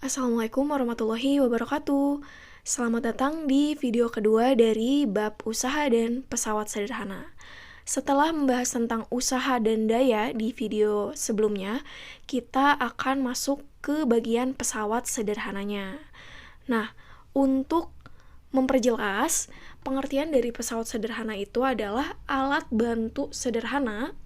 Assalamualaikum warahmatullahi wabarakatuh. Selamat datang di video kedua dari bab usaha dan pesawat sederhana. Setelah membahas tentang usaha dan daya di video sebelumnya, kita akan masuk ke bagian pesawat sederhananya. Nah, untuk memperjelas, pengertian dari pesawat sederhana itu adalah alat bantu sederhana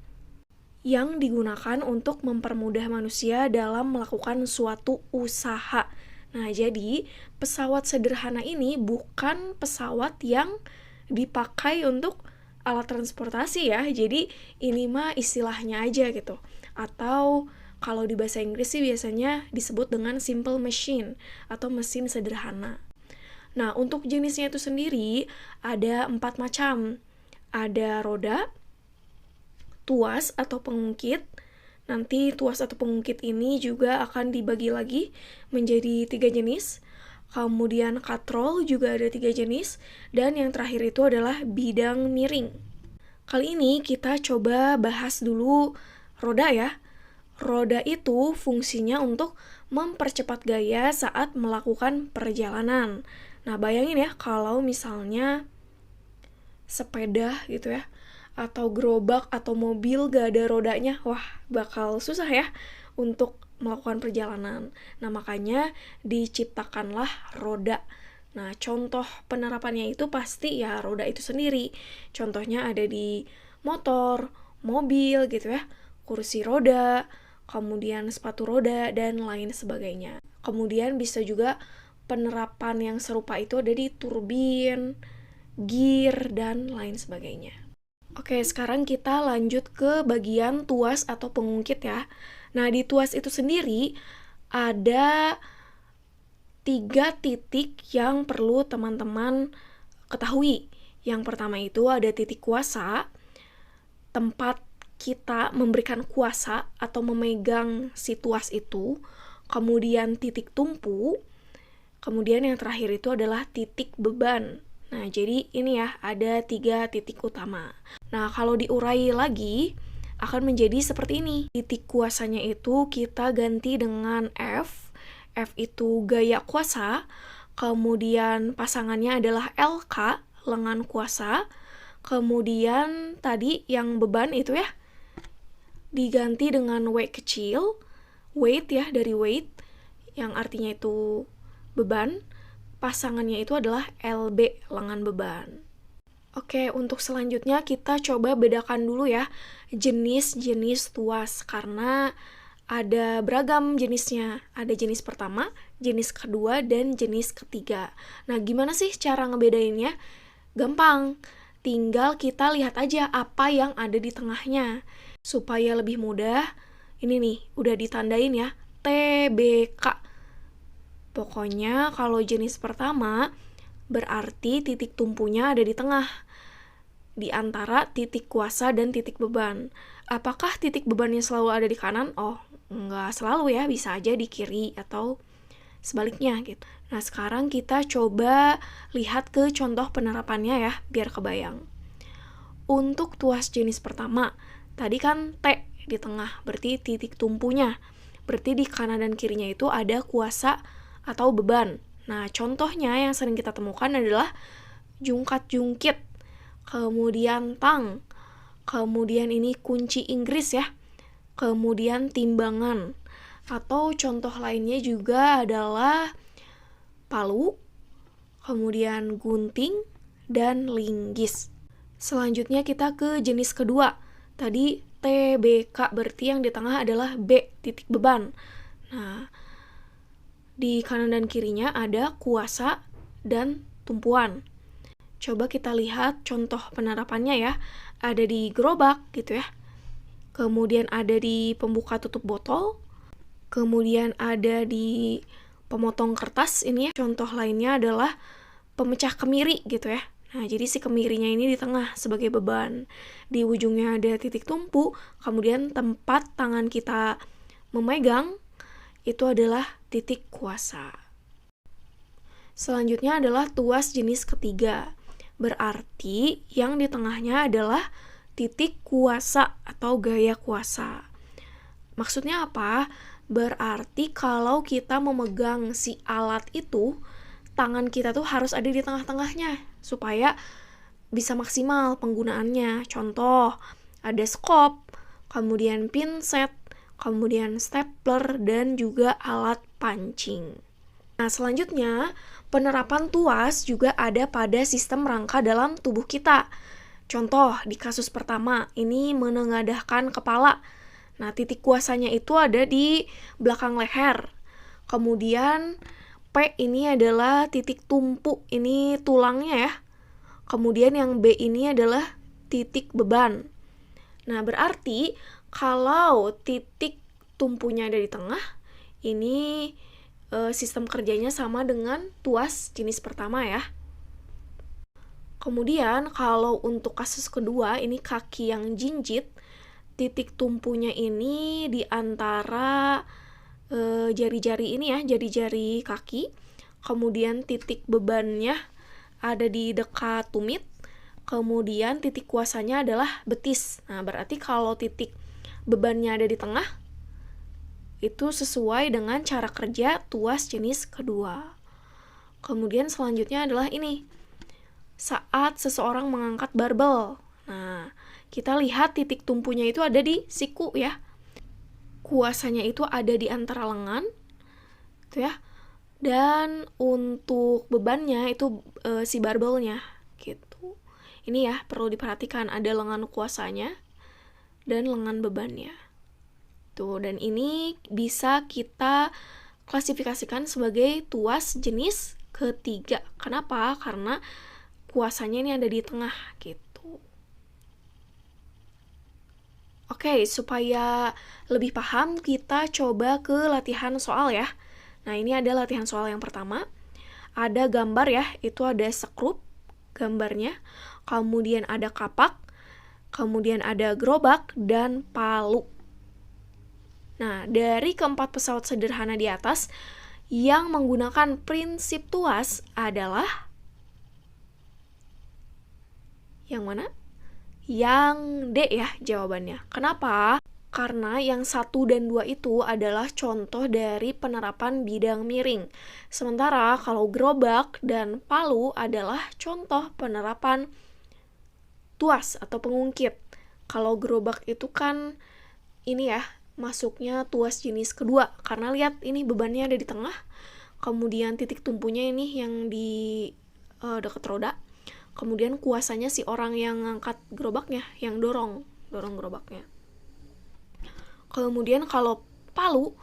yang digunakan untuk mempermudah manusia dalam melakukan suatu usaha. Nah, jadi pesawat sederhana ini bukan pesawat yang dipakai untuk alat transportasi ya. Jadi ini mah istilahnya aja gitu. Atau kalau di bahasa Inggris sih biasanya disebut dengan simple machine atau mesin sederhana. Nah, untuk jenisnya itu sendiri ada 4 macam. Ada roda, tuas atau pengungkit. Nanti tuas atau pengungkit ini juga akan dibagi lagi menjadi 3 jenis. Kemudian katrol juga ada 3 jenis. Dan yang terakhir itu adalah bidang miring. Kali ini kita coba bahas dulu roda ya. Roda itu fungsinya untuk mempercepat gaya saat melakukan perjalanan. Nah, bayangin ya kalau misalnya sepeda gitu ya, atau gerobak atau mobil gak ada rodanya, wah bakal susah ya untuk melakukan perjalanan. Nah, makanya diciptakanlah roda. Nah, contoh penerapannya itu pasti ya roda itu sendiri. Contohnya ada di motor, mobil gitu ya, kursi roda, kemudian sepatu roda, dan lain sebagainya. Kemudian bisa juga penerapan yang serupa itu ada di turbin, gear, dan lain sebagainya. Oke, sekarang kita lanjut ke bagian tuas atau pengungkit ya. Nah, di tuas itu sendiri ada 3 titik yang perlu teman-teman ketahui. Yang pertama itu ada titik kuasa, tempat kita memberikan kuasa atau memegang si tuas itu. Kemudian titik tumpu. Kemudian yang terakhir itu adalah titik beban. Nah, jadi ini ya, ada 3 titik utama. Nah, kalau diurai lagi, akan menjadi seperti ini. Titik kuasanya itu kita ganti dengan F. F itu gaya kuasa. Kemudian pasangannya adalah LK, lengan kuasa. Kemudian tadi yang beban itu ya, diganti dengan W kecil. Weight ya, dari weight, yang artinya itu beban. Pasangannya itu adalah LB, lengan beban. Oke, untuk selanjutnya kita coba bedakan dulu ya jenis-jenis tuas, karena ada beragam jenisnya. Ada jenis pertama, jenis kedua, dan jenis ketiga. Nah, gimana sih cara ngebedainnya? Gampang, tinggal kita lihat aja apa yang ada di tengahnya. Supaya lebih mudah, ini nih, udah ditandain ya, TBK. Pokoknya kalau jenis pertama, berarti titik tumpunya ada di tengah, di antara titik kuasa dan titik beban. Apakah titik bebannya selalu ada di kanan? Oh, nggak selalu ya, bisa aja di kiri atau sebaliknya gitu. Nah, sekarang kita coba lihat ke contoh penerapannya ya, biar kebayang. Untuk tuas jenis pertama, tadi kan T di tengah, berarti titik tumpunya. Berarti di kanan dan kirinya itu ada kuasa atau beban. Nah, contohnya yang sering kita temukan adalah jungkat-jungkit, kemudian tang, kemudian ini kunci Inggris ya, kemudian timbangan. Atau contoh lainnya juga adalah palu, kemudian gunting, dan linggis. Selanjutnya kita ke jenis kedua. Tadi TBK, berarti yang di tengah adalah B, titik beban. Nah, di kanan dan kirinya ada kuasa dan tumpuan. Coba kita lihat contoh penerapannya ya. Ada di gerobak gitu ya. Kemudian ada di pembuka tutup botol. Kemudian ada di pemotong kertas ini ya. Contoh lainnya adalah pemecah kemiri gitu ya. Nah, jadi si kemirinya ini di tengah sebagai beban. Di ujungnya ada titik tumpu, kemudian tempat tangan kita memegang itu adalah titik kuasa. Selanjutnya adalah tuas jenis ketiga. Berarti yang di tengahnya adalah titik kuasa atau gaya kuasa. Maksudnya apa? Berarti kalau kita memegang si alat itu, tangan kita tuh harus ada di tengah-tengahnya supaya bisa maksimal penggunaannya. Contoh, ada skop, kemudian pinset, kemudian stapler, dan juga alat pancing. Nah, selanjutnya, penerapan tuas juga ada pada sistem rangka dalam tubuh kita. Contoh, di kasus pertama, ini menengadahkan kepala. Nah, titik kuasanya itu ada di belakang leher. Kemudian, P ini adalah titik tumpu, ini tulangnya ya. Kemudian yang B ini adalah titik beban. Nah, berarti kalau titik tumpunya ada di tengah, ini sistem kerjanya sama dengan tuas jenis pertama ya. Kemudian kalau untuk kasus kedua, ini kaki yang jinjit, titik tumpunya ini di antara jari-jari ini ya, jari-jari kaki. Kemudian titik bebannya ada di dekat tumit. Kemudian titik kuasanya adalah betis. Nah, berarti kalau titik bebannya ada di tengah, itu sesuai dengan cara kerja tuas jenis kedua. Kemudian selanjutnya adalah ini, saat seseorang mengangkat barbel. Nah, kita lihat titik tumpunya itu ada di siku ya. Kuasanya itu ada di antara lengan, itu ya. Dan untuk bebannya itu si barbelnya, gitu. Ini ya perlu diperhatikan, ada lengan kuasanya dan lengan bebannya. Tuh, dan ini bisa kita klasifikasikan sebagai tuas jenis ketiga. Kenapa? Karena kuasanya ini ada di tengah, gitu. Oke, supaya lebih paham, kita coba ke latihan soal ya. Nah, ini ada latihan soal yang pertama. Ada gambar ya, itu ada sekrup gambarnya. Kemudian ada kapak, kemudian ada gerobak, dan palu. Nah, dari keempat pesawat sederhana di atas, yang menggunakan prinsip tuas adalah yang mana? Yang D ya jawabannya. Kenapa? Karena yang 1 dan 2 itu adalah contoh dari penerapan bidang miring. Sementara kalau gerobak dan palu adalah contoh penerapan tuas atau pengungkit. Kalau gerobak itu kan ini ya, masuknya tuas jenis kedua, karena lihat ini bebannya ada di tengah, kemudian titik tumpunya ini yang di dekat roda, kemudian kuasanya si orang yang ngangkat gerobaknya, yang dorong gerobaknya. Kemudian kalau palu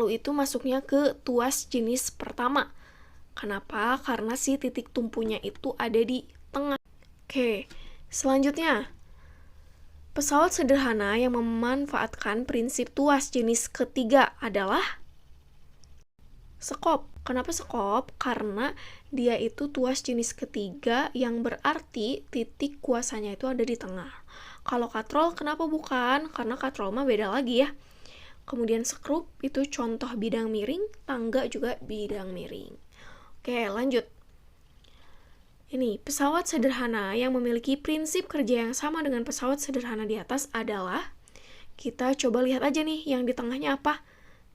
itu masuknya ke tuas jenis pertama. Kenapa? Karena si titik tumpunya itu ada di tengah. Oke, selanjutnya pesawat sederhana yang memanfaatkan prinsip tuas jenis ketiga adalah sekop. Kenapa sekop? Karena dia itu tuas jenis ketiga yang berarti titik kuasanya itu ada di tengah. Kalau katrol kenapa bukan? Karena katrol mah beda lagi ya. Kemudian sekrup itu contoh bidang miring, tangga juga bidang miring. Oke, lanjut. Ini, pesawat sederhana yang memiliki prinsip kerja yang sama dengan pesawat sederhana di atas adalah, kita coba lihat aja nih yang di tengahnya apa?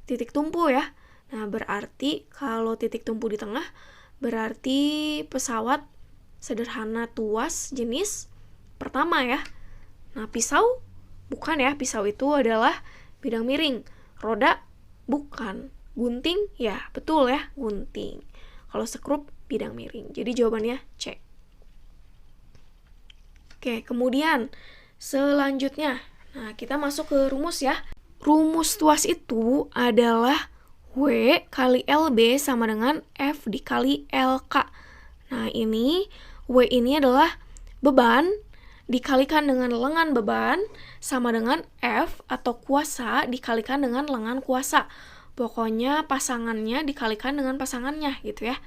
Titik tumpu ya. Nah, berarti kalau titik tumpu di tengah, berarti pesawat sederhana tuas jenis pertama ya. Nah, pisau bukan ya, pisau itu adalah bidang miring. Roda bukan. Gunting ya, betul ya, gunting. Kalau sekrup bidang miring. Jadi jawabannya C. Oke, kemudian selanjutnya, nah kita masuk ke rumus ya. Rumus tuas itu adalah W kali LB sama dengan F dikali LK. Nah ini, W ini adalah beban dikalikan dengan lengan beban sama dengan F atau kuasa dikalikan dengan lengan kuasa. Pokoknya pasangannya dikalikan dengan pasangannya gitu ya.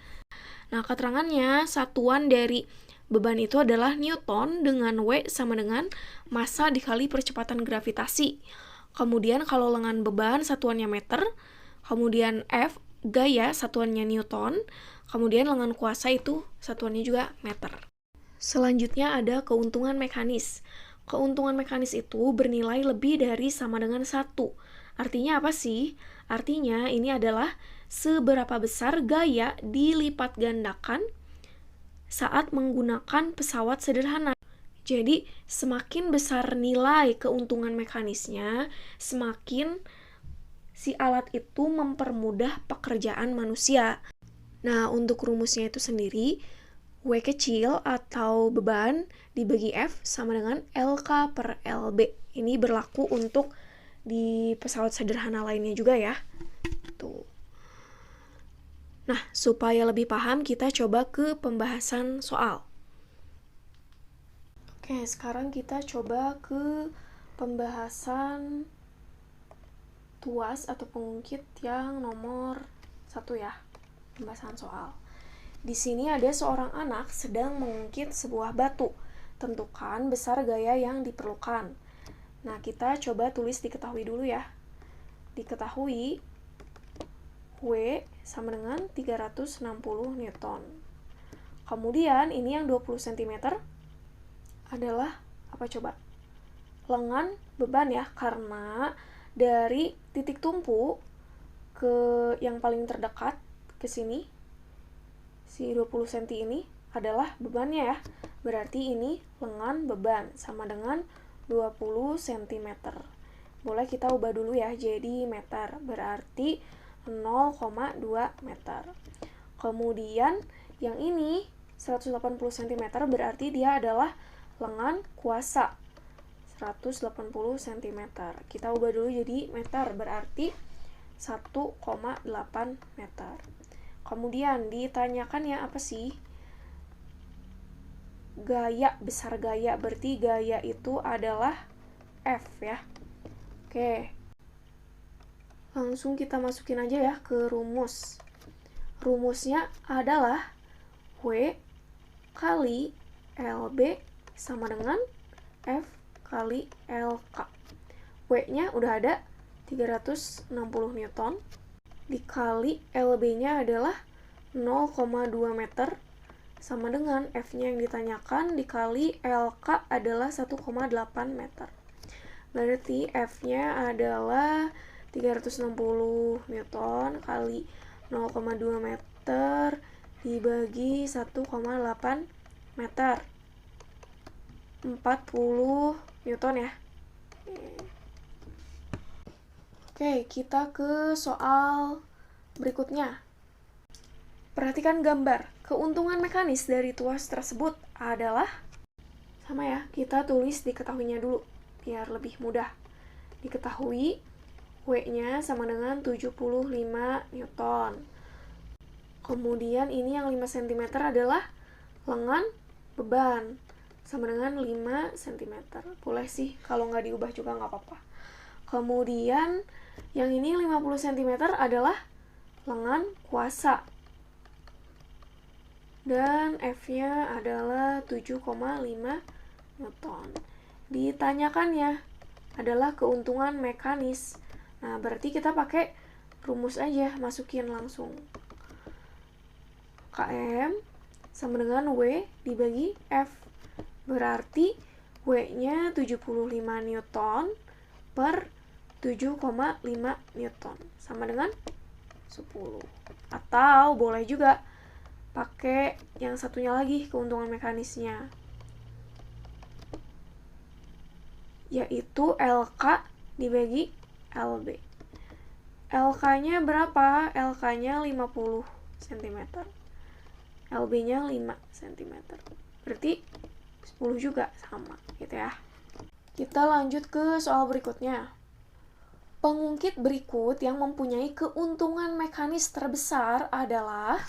Nah, keterangannya satuan dari beban itu adalah Newton dengan W sama dengan massa dikali percepatan gravitasi. Kemudian kalau lengan beban satuannya meter, kemudian F gaya satuannya Newton, kemudian lengan kuasa itu satuannya juga meter. Selanjutnya ada keuntungan mekanis. Keuntungan mekanis itu bernilai lebih dari sama dengan 1. Artinya apa sih? Artinya ini adalah seberapa besar gaya dilipat gandakan saat menggunakan pesawat sederhana. Jadi, semakin besar nilai keuntungan mekanisnya, semakin si alat itu mempermudah pekerjaan manusia. Nah, untuk rumusnya itu sendiri, W kecil atau beban dibagi F sama dengan LK per LB. Ini berlaku untuk di pesawat sederhana lainnya juga ya. Tuh. Nah, supaya lebih paham, kita coba ke pembahasan soal. Oke, sekarang kita coba ke pembahasan tuas atau pengungkit yang nomor 1 ya, pembahasan soal. Di sini ada seorang anak sedang mengungkit sebuah batu. Tentukan besar gaya yang diperlukan. Nah, kita coba tulis diketahui dulu ya. Diketahui W sama dengan 360 Newton. Kemudian ini yang 20 cm adalah apa coba? Lengan beban ya, karena dari titik tumpu ke yang paling terdekat ke sini, si 20 cm ini adalah bebannya ya. Berarti ini lengan beban sama dengan 20 cm. Boleh kita ubah dulu ya jadi meter. Berarti 0,2 meter. Kemudian yang ini 180 cm berarti dia adalah lengan kuasa. 180 cm. Kita ubah dulu jadi meter, berarti 1,8 meter. Kemudian ditanyakan ya apa sih? Gaya, besar gaya, berarti gaya itu adalah F ya. Oke. Langsung kita masukin aja ya ke rumus. Rumusnya adalah W kali LB sama dengan F kali LK. W-nya udah ada 360 Newton dikali LB-nya adalah 0,2 meter sama dengan F-nya yang ditanyakan dikali LK adalah 1,8 meter. Berarti F-nya adalah 360 Newton kali 0,2 meter dibagi 1,8 meter. 40 Newton ya. Oke, kita ke soal berikutnya. Perhatikan gambar. Keuntungan mekanis dari tuas tersebut adalah sama ya, kita tulis diketahuinya dulu biar lebih mudah. Diketahui W-nya sama dengan 75 Newton. Kemudian ini yang 5 cm adalah lengan beban sama dengan 5 cm. Boleh sih, kalau nggak diubah juga nggak apa-apa. Kemudian yang ini 50 cm adalah lengan kuasa. Dan F-nya adalah 7,5 Newton. Ditanyakannya adalah keuntungan mekanis. Nah, berarti kita pakai rumus aja, masukin langsung. KM sama dengan W dibagi F. Berarti W-nya 75 Newton per 7,5 Newton. Sama dengan 10. Atau boleh juga pakai yang satunya lagi, keuntungan mekanisnya. Yaitu LK dibagi LB. LK-nya berapa? LK-nya 50 cm. LB-nya 5 cm. Berarti 10 juga sama gitu ya. Kita lanjut ke soal berikutnya. Pengungkit berikut yang mempunyai keuntungan mekanis terbesar adalah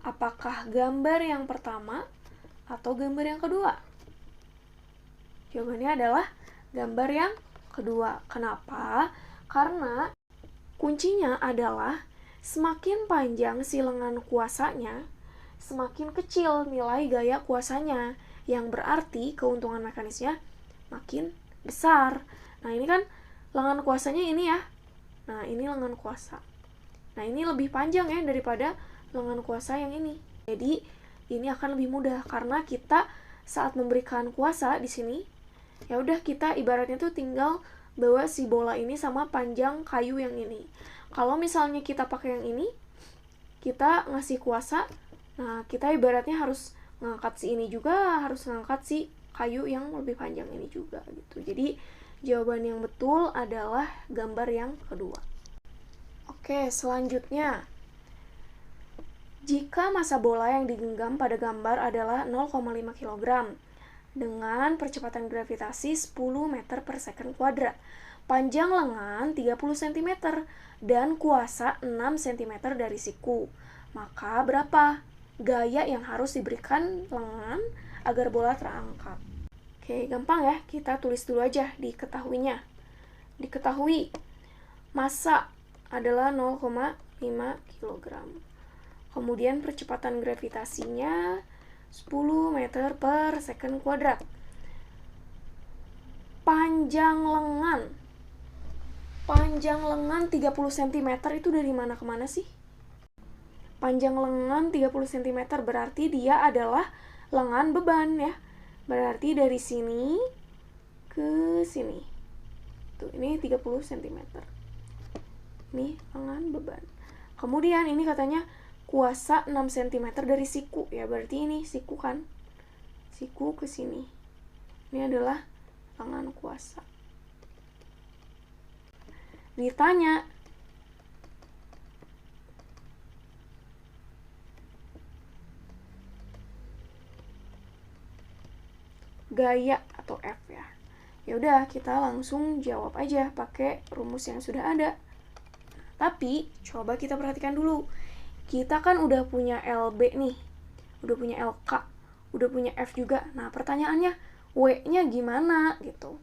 apakah gambar yang pertama atau gambar yang kedua? Jawabannya adalah gambar yang kedua. Kenapa? Karena kuncinya adalah semakin panjang si lengan kuasanya, semakin kecil nilai gaya kuasanya, yang berarti keuntungan mekanisnya makin besar. Nah, ini kan lengan kuasanya ini ya. Nah, ini lengan kuasa. Nah, ini lebih panjang ya daripada lengan kuasa yang ini. Jadi, ini akan lebih mudah karena kita saat memberikan kuasa di sini, ya udah kita ibaratnya tuh tinggal bahwa si bola ini sama panjang kayu yang ini. Kalau misalnya kita pakai yang ini, kita ngasih kuasa, nah kita ibaratnya harus ngangkat si ini juga, harus ngangkat si kayu yang lebih panjang ini juga gitu. Jadi jawaban yang betul adalah gambar yang kedua. Oke, selanjutnya. Jika massa bola yang digenggam pada gambar adalah 0,5 kg dengan percepatan gravitasi 10 meter per second kuadrat, panjang lengan 30 cm dan kuasa 6 cm dari siku, maka berapa gaya yang harus diberikan lengan agar bola terangkat? Oke, gampang ya, kita tulis dulu aja diketahuinya. Diketahui massa adalah 0,5 kg. Kemudian percepatan gravitasinya 10 meter per second kuadrat. Panjang lengan 30 cm itu dari mana ke mana sih? Panjang lengan 30 cm berarti dia adalah lengan beban ya. Berarti dari sini ke sini. Tuh, ini 30 cm. Ini lengan beban. Kemudian ini katanya kuasa 6 cm dari siku, ya berarti ini siku kan, siku ke sini, ini adalah lengan kuasa. Ditanya, gaya atau F ya. Ya udah, kita langsung jawab aja pakai rumus yang sudah ada. Tapi coba kita perhatikan dulu. Kita kan udah punya LB nih, udah punya LK, udah punya F juga. Nah, pertanyaannya W-nya gimana gitu.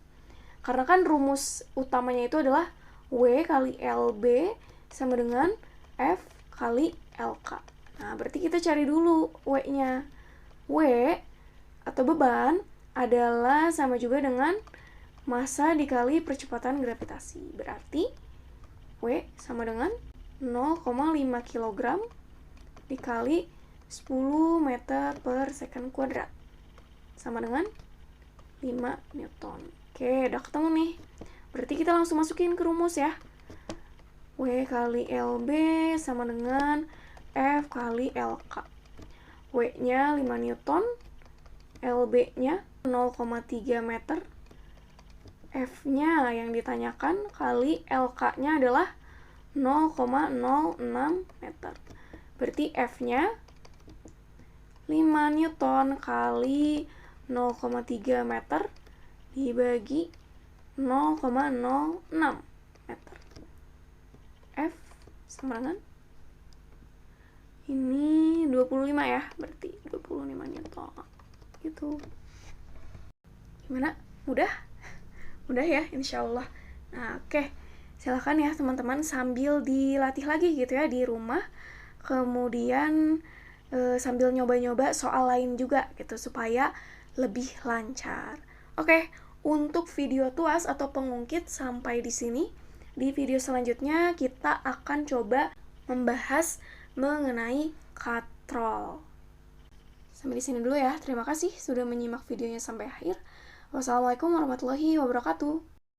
Karena kan rumus utamanya itu adalah W kali LB sama dengan F kali LK. Nah, berarti kita cari dulu W-nya. W atau beban adalah sama juga dengan massa dikali percepatan gravitasi. Berarti W sama dengan 0,5 kg dikali 10 meter per second kuadrat sama dengan 5 Newton. Oke, udah ketemu nih. Berarti kita langsung masukin ke rumus ya. W kali LB sama dengan F kali LK. W-nya 5 Newton, LB-nya 0,3 meter, F-nya yang ditanyakan kali LK-nya adalah 0,06 meter. Berarti F-nya 5 Newton kali 0,3 meter dibagi 0,06 meter. F sama dengan ini 25 ya, berarti 25 Newton. Gitu. Gimana? Mudah? Mudah ya, insya Allah. Nah, oke. Silahkan ya teman-teman sambil dilatih lagi gitu ya di rumah. Kemudian sambil nyoba-nyoba soal lain juga gitu supaya lebih lancar. Oke, untuk video tuas atau pengungkit sampai di sini. Di video selanjutnya kita akan coba membahas mengenai katrol. Sampai di sini dulu ya. Terima kasih sudah menyimak videonya sampai akhir. Wassalamualaikum warahmatullahi wabarakatuh.